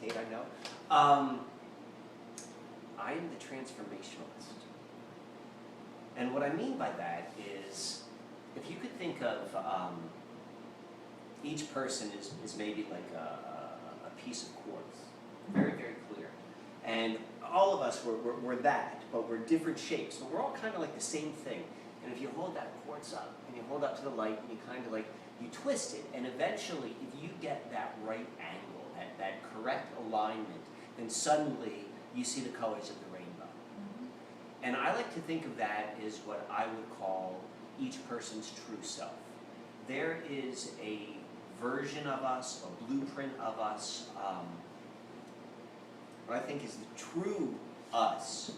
Kate, I know. I am the transformationalist. And what I mean by that is, if you could think of each person is maybe like a piece of quartz, very, very clear. And all of us, we're that, but we're different shapes, but we're all kind of like the same thing. And if you hold that quartz up, and you hold up to the light, and you kind of like, you twist it, and eventually, if you get that right angle, that correct alignment, then suddenly you see the colors of the rainbow. Mm-hmm. And I like to think of that as what I would call each person's true self. There is a version of us, a blueprint of us, what I think is the true us,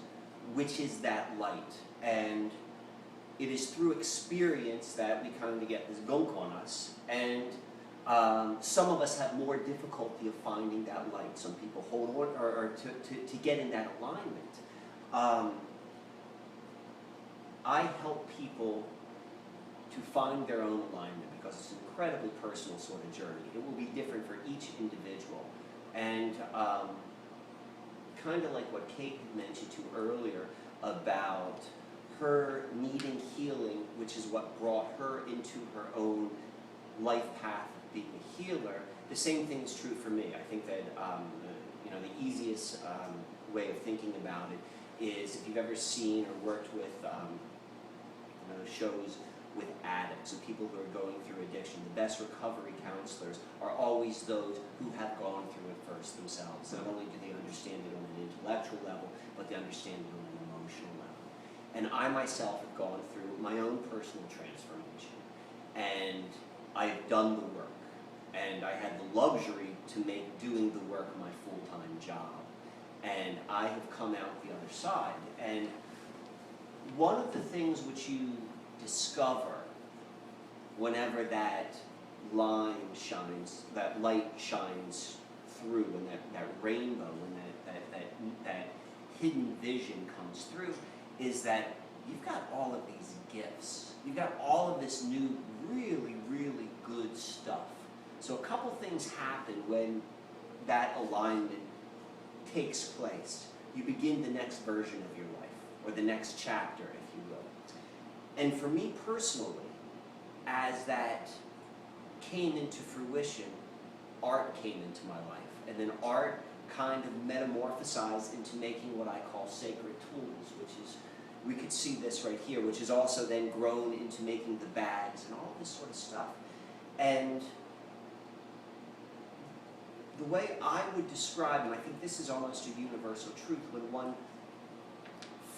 which is that light. And it is through experience that we kind of get this gunk on us. And some of us have more difficulty of finding that light. Some people hold on, or to get in that alignment. I help people to find their own alignment because it's an incredibly personal sort of journey. It will be different for each individual. And kind of like what Kate had mentioned to earlier about her needing healing, which is what brought her into her own life path of being a healer. The same thing is true for me. I think that the easiest way of thinking about it is if you've ever seen or worked with shows with addicts and people who are going through addiction. The best recovery counselors are always those who have gone through it first themselves. Not only do they understand it on an intellectual level, but they understand it on an emotional level. And I myself have gone through my own personal transformation. And I have done the work. And I had the luxury to make doing the work my full-time job. And I have come out the other side. And one of the things which you discover whenever that line shines, that light shines through, and that rainbow, and that hidden vision comes through, is that you've got all of these gifts. You've got all of this new, really, really good stuff. So a couple things happen when that alignment takes place. You begin the next version of your life, or the next chapter, if you will. And for me personally, as that came into fruition, art came into my life. And then art kind of metamorphosized into making what I call sacred tools, which is, we could see this right here, which is also then grown into making the bags and all this sort of stuff. And the way I would describe, and I think this is almost a universal truth, when one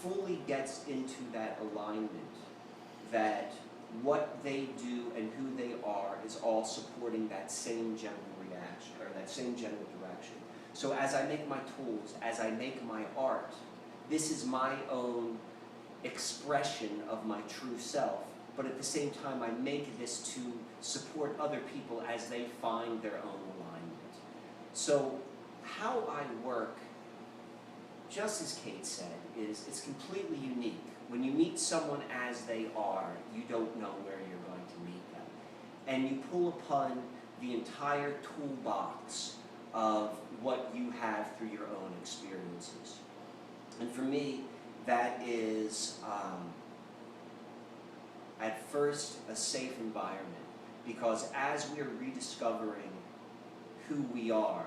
fully gets into that alignment, that what they do and who they are is all supporting that same general reaction, or that same general direction. So as I make my tools, as I make my art, this is my own expression of my true self, but at the same time I make this to support other people as they find their own alignment. So how I work, just as Kate said, is it's completely unique. When you meet someone as they are, you don't know where you're going to meet them. And you pull upon the entire toolbox of what you have through your own experiences. And for me, that is, at first, a safe environment. Because as we are rediscovering who we are,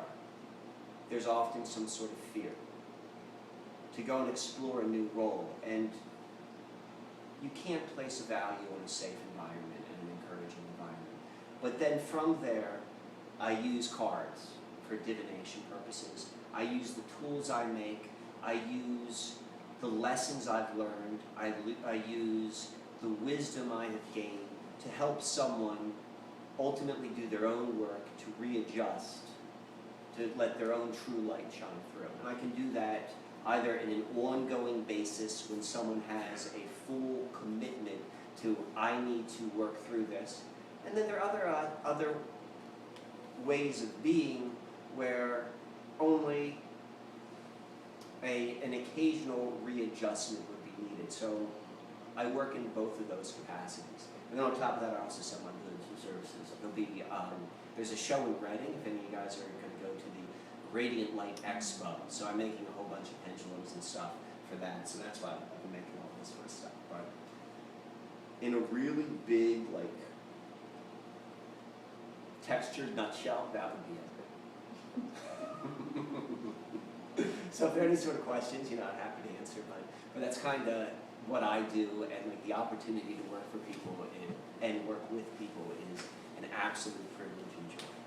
there's often some sort of fear to go and explore a new role. And you can't place a value on a safe environment and an encouraging environment. But then from there, I use cards for divination purposes. I use the tools I make. I use the lessons I've learned. I use the wisdom I have gained to help someone ultimately do their own work, to readjust, to let their own true light shine through. And I can do that either in an ongoing basis when someone has a full commitment to, I need to work through this. And then there are other ways of being where only an occasional readjustment would be needed. So I work in both of those capacities. And then on top of that, I also sell my goods and services. There'll be, there's a show in Reading, if any of you guys are going to go to the Radiant Light Expo. So I'm making a whole bunch of pendulums and stuff for that. So that's why I've been making all this sort of stuff. But in a really big, like, textured nutshell, that would be it. So if there are any sort of questions, I'm happy to answer. But that's kind of what I do, and like the opportunity to work for people and work with people is an absolute privilege and joy.